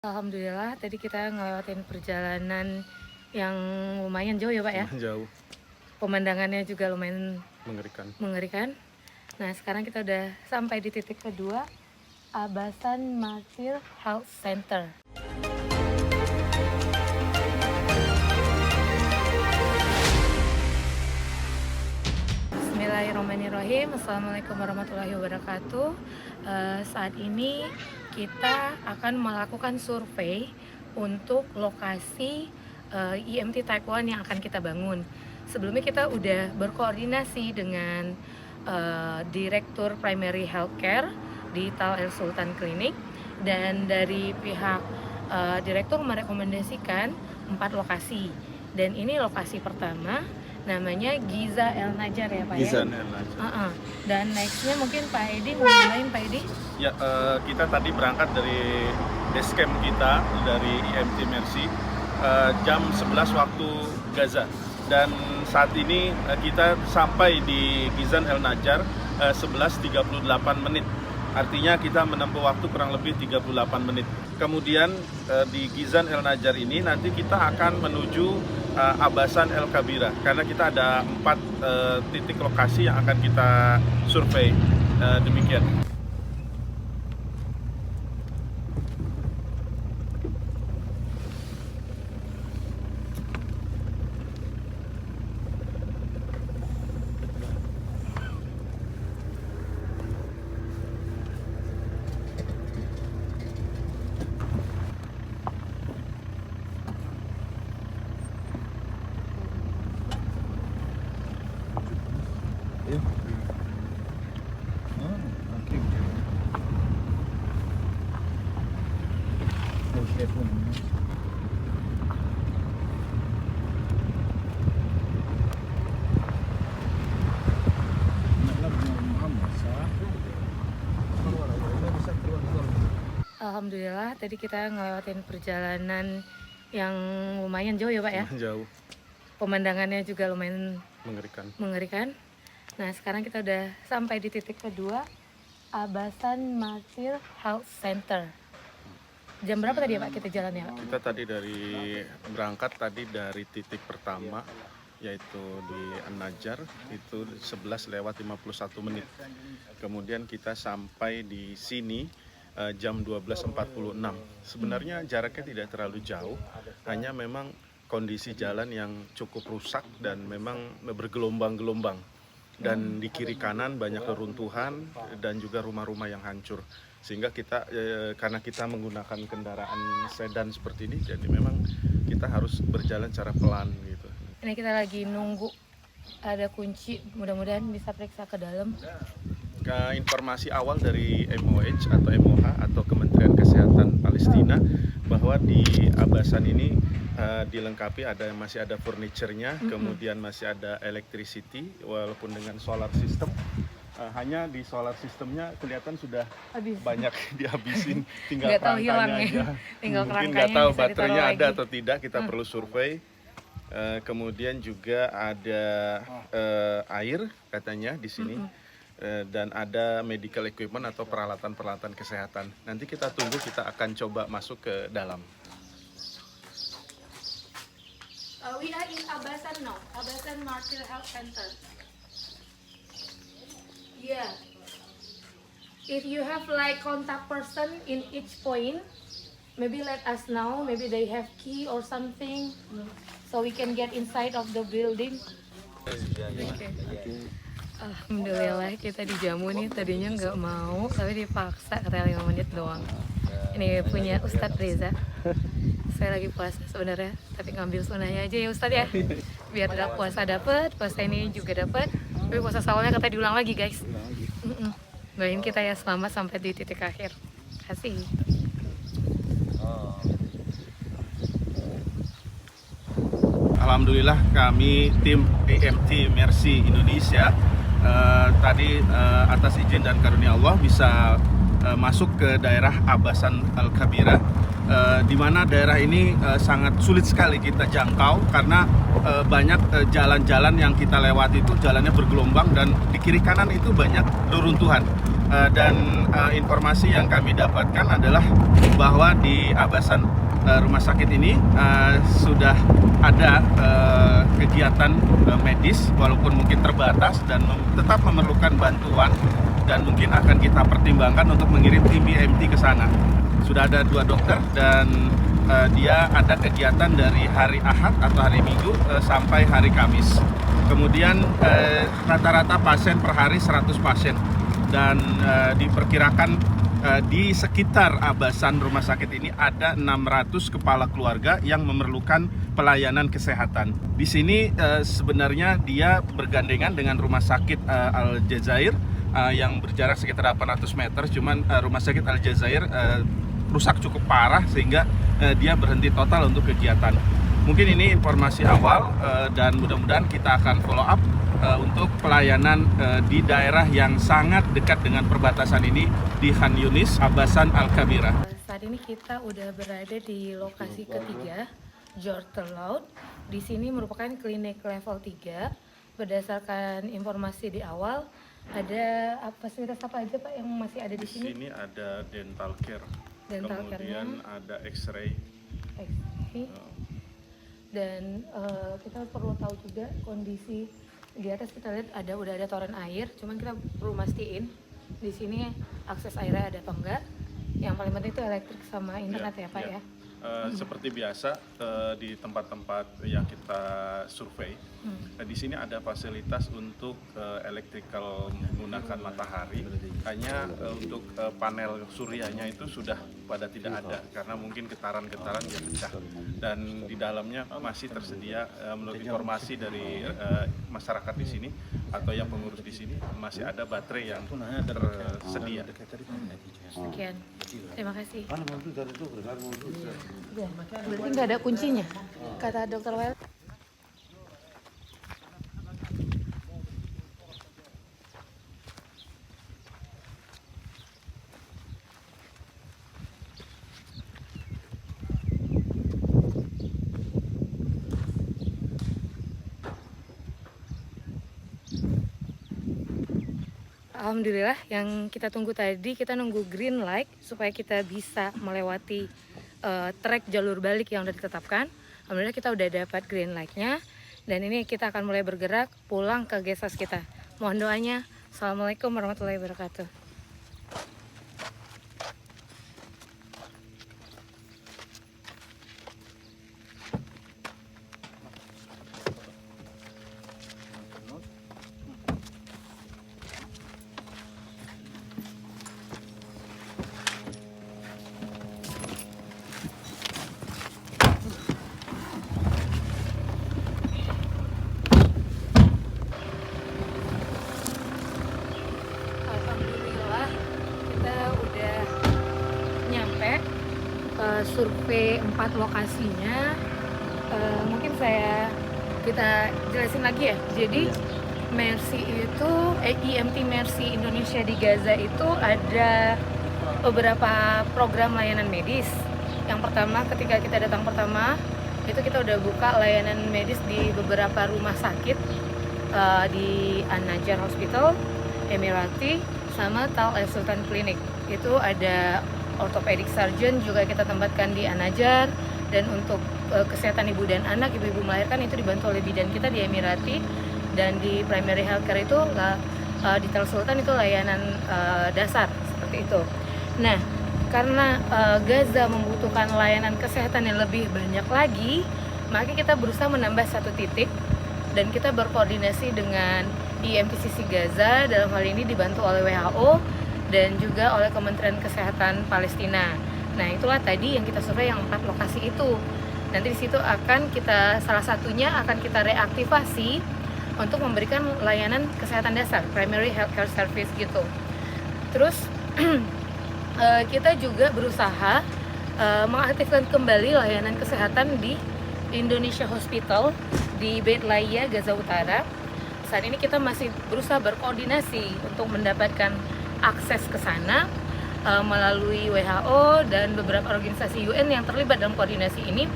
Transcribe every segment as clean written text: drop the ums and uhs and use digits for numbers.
Alhamdulillah tadi kita ngelewatin perjalanan yang lumayan jauh ya Pak ya. Jauh, Pemandangannya juga lumayan mengerikan. Nah sekarang kita udah sampai di titik kedua, Abasan Martyr Health Center. Bismillahirrahmanirrahim. Assalamualaikum warahmatullahi wabarakatuh. Saat ini kita akan melakukan survei untuk lokasi EMT Type 1 yang akan kita bangun. Sebelumnya kita udah berkoordinasi dengan Direktur Primary Healthcare di Tal El Sultan Clinic, dan dari pihak Direktur merekomendasikan 4 lokasi. Dan ini lokasi pertama namanya Giza El Najar ya Pak Giza ya? El Najar. Dan nextnya mungkin Pak Edi mau ngomongin Pak Edi? Ya, kita tadi berangkat dari base camp kita dari EMT Mercy jam 11 waktu Gaza, dan saat ini kita sampai di Gizan El Najar 11.38 menit. Artinya kita menempuh waktu kurang lebih 38 menit. Kemudian di Gizan El Najar ini nanti kita akan menuju Abasan El Kabira, karena kita ada 4 titik lokasi yang akan kita survei. Demikian. Alhamdulillah tadi kita ngelewatin perjalanan yang lumayan jauh ya Pak ya? Jauh, Pemandangannya juga lumayan mengerikan. Nah sekarang kita udah sampai di titik kedua, Abasan Martyr Health Center. Jam berapa tadi ya Pak kita jalannya Pak? Kita tadi berangkat dari titik pertama, yaitu di An-Najar, itu 11:51 menit. Kemudian kita sampai di sini jam 12.46. Sebenarnya jaraknya tidak terlalu jauh, hanya memang kondisi jalan yang cukup rusak dan memang bergelombang-gelombang. Dan di kiri kanan banyak reruntuhan dan juga rumah-rumah yang hancur. Sehingga kita karena kita menggunakan kendaraan sedan seperti ini, jadi memang kita harus berjalan secara pelan gitu. Ini kita lagi nunggu ada kunci, mudah-mudahan bisa periksa ke dalam. Informasi awal dari MOH atau MOH atau Kementerian Kesehatan Palestina bahwa di Abasan ini dilengkapi masih ada furniture-nya, kemudian masih ada electricity walaupun dengan solar system. Hanya di solar systemnya kelihatan sudah banyak dihabisin, tinggal kerangkanya aja. Mungkin nggak tahu baterainya ada atau tidak, kita perlu survei. Kemudian juga ada air katanya di sini. Dan ada medical equipment atau peralatan-peralatan kesehatan. Nanti kita tunggu, kita akan coba masuk ke dalam. We are in Abasan now, Abasan Martyr Health Center. Yeah. If you have like contact person in each point, maybe let us know. Maybe they have key or something, so we can get inside of the building. Okay. Alhamdulillah kita dijamu nih, tadinya nggak mau tapi dipaksa, katanya 5 menit doang. Ini punya Ustadz Reza. Saya lagi puasa sebenarnya, tapi ngambil sunahnya aja ya Ustadz ya, biar puasa dapet, puasa ini juga dapet. Tapi puasa sawalnya kata diulang lagi guys. Doain kita ya selamat sampai di titik akhir. Kasih. Alhamdulillah kami tim EMT Mercy Indonesia tadi atas izin dan karunia Allah bisa masuk ke daerah Abasan El Kabira, di mana daerah ini sangat sulit sekali kita jangkau karena banyak jalan-jalan yang kita lewati itu jalannya bergelombang dan di kiri kanan itu banyak reruntuhan. Informasi yang kami dapatkan adalah bahwa di Abasan rumah sakit ini sudah ada kegiatan medis walaupun mungkin terbatas dan tetap memerlukan bantuan, dan mungkin akan kita pertimbangkan untuk mengirim tim IMT ke sana. Sudah ada 2 dokter dan dia ada kegiatan dari hari Ahad atau hari Minggu sampai hari Kamis. Kemudian rata-rata pasien per hari 100 pasien, dan diperkirakan di sekitar Abasan rumah sakit ini ada 600 kepala keluarga yang memerlukan pelayanan kesehatan. Di sini sebenarnya dia bergandengan dengan rumah sakit Al Jazair yang berjarak sekitar 800 meter, cuman rumah sakit Al Jazair rusak cukup parah sehingga dia berhenti total untuk kegiatan. Mungkin ini informasi awal dan mudah-mudahan kita akan follow up untuk pelayanan di daerah yang sangat dekat dengan perbatasan ini, di Khan Yunis, Abasan Al-Kabirah. Saat ini kita udah berada di lokasi ketiga, Jordan Laut. Di sini merupakan klinik level 3. Berdasarkan informasi di awal, ada fasilitas apa aja Pak yang masih ada di sini? Di sini ada dental care, kemudian ada X-ray. Dan kita perlu tahu juga kondisi di atas. Kita lihat udah ada toren air, cuman kita perlu mastiin di sini akses airnya ada apa enggak. Yang paling penting itu elektrik sama internet ya Pak ya. Seperti biasa di tempat-tempat yang kita survei, di sini ada fasilitas untuk electrical menggunakan matahari. Hanya untuk panel suryanya itu sudah pada tidak ada karena mungkin getaran-getaran yang pecah. Dan di dalamnya masih tersedia, menurut informasi dari masyarakat di sini atau yang pengurus di sini, masih ada baterai yang tersedia. Sekian, terima kasih. Berarti nggak ada kuncinya, kata Dokter Wel. Alhamdulillah, yang kita tunggu tadi, kita nunggu green light supaya kita bisa melewati trek jalur balik yang sudah ditetapkan. Alhamdulillah kita udah dapat green light-nya, dan ini kita akan mulai bergerak pulang ke gesas kita. Mohon doanya. Assalamualaikum warahmatullahi wabarakatuh. Survei 4 lokasinya, mungkin kita jelasin lagi ya. Jadi Mercy itu IMT Mercy Indonesia di Gaza itu ada beberapa program layanan medis. Yang pertama, ketika kita datang pertama itu kita udah buka layanan medis di beberapa rumah sakit, di An-Najjar Hospital, Emirati, sama Tal El Sultan Clinic. Itu ada orthopedic surgeon juga kita tempatkan di An-Najjar, dan untuk kesehatan ibu dan anak, ibu-ibu melahirkan itu dibantu oleh bidan kita di Emirati, dan di primary healthcare itu di Tal Sultan itu layanan dasar seperti itu. Nah, karena Gaza membutuhkan layanan kesehatan yang lebih banyak lagi, maka kita berusaha menambah 1 titik, dan kita berkoordinasi dengan IMTCC Gaza, dalam hal ini dibantu oleh WHO dan juga oleh Kementerian Kesehatan Palestina. Nah, itulah tadi yang kita survei yang 4 lokasi itu. Nanti di situ salah satunya akan kita reaktivasi untuk memberikan layanan kesehatan dasar, primary healthcare service gitu. Terus kita juga berusaha mengaktifkan kembali layanan kesehatan di Indonesia Hospital di Beit Lahiya, Gaza Utara. Saat ini kita masih berusaha berkoordinasi untuk mendapatkan akses ke sana melalui WHO dan beberapa organisasi UN yang terlibat dalam koordinasi ini.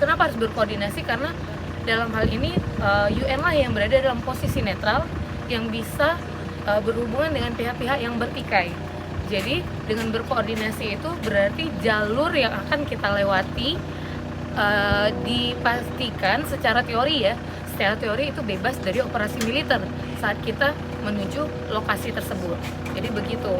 Kenapa harus berkoordinasi? Karena dalam hal ini UN lah yang berada dalam posisi netral yang bisa berhubungan dengan pihak-pihak yang bertikai. Jadi dengan berkoordinasi itu berarti jalur yang akan kita lewati dipastikan secara teori ya, secara teori itu bebas dari operasi militer saat kita menuju lokasi tersebut. Jadi begitu.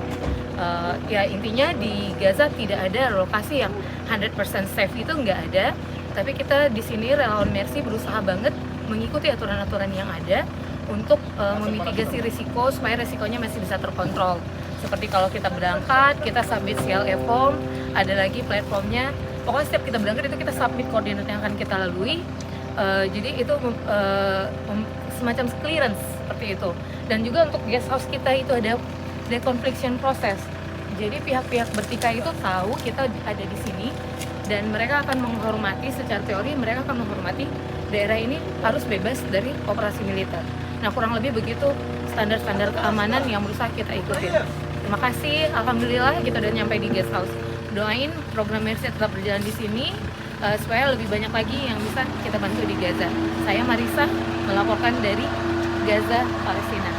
Ya intinya di Gaza tidak ada lokasi yang 100% safe, itu nggak ada. Tapi kita di sini relawan Mercy berusaha banget mengikuti aturan-aturan yang ada untuk memitigasi risiko supaya risikonya masih bisa terkontrol. Seperti kalau kita berangkat, kita submit CLA form, ada lagi platformnya. Pokoknya setiap kita berangkat itu kita submit koordinat yang akan kita lalui. Jadi itu semacam clearance seperti itu. Dan juga untuk guest house kita itu ada deconfliction process. Jadi pihak-pihak bertikai itu tahu kita ada di sini dan mereka akan menghormati, secara teori mereka akan menghormati daerah ini harus bebas dari operasi militer. Nah kurang lebih begitu standar-standar keamanan yang berusaha kita ikutin. Terima kasih, alhamdulillah kita udah nyampe di guest house. Doain program Mercy tetap berjalan di sini supaya lebih banyak lagi yang bisa kita bantu di Gaza. Saya Marisa melaporkan dari Gaza, Palestina.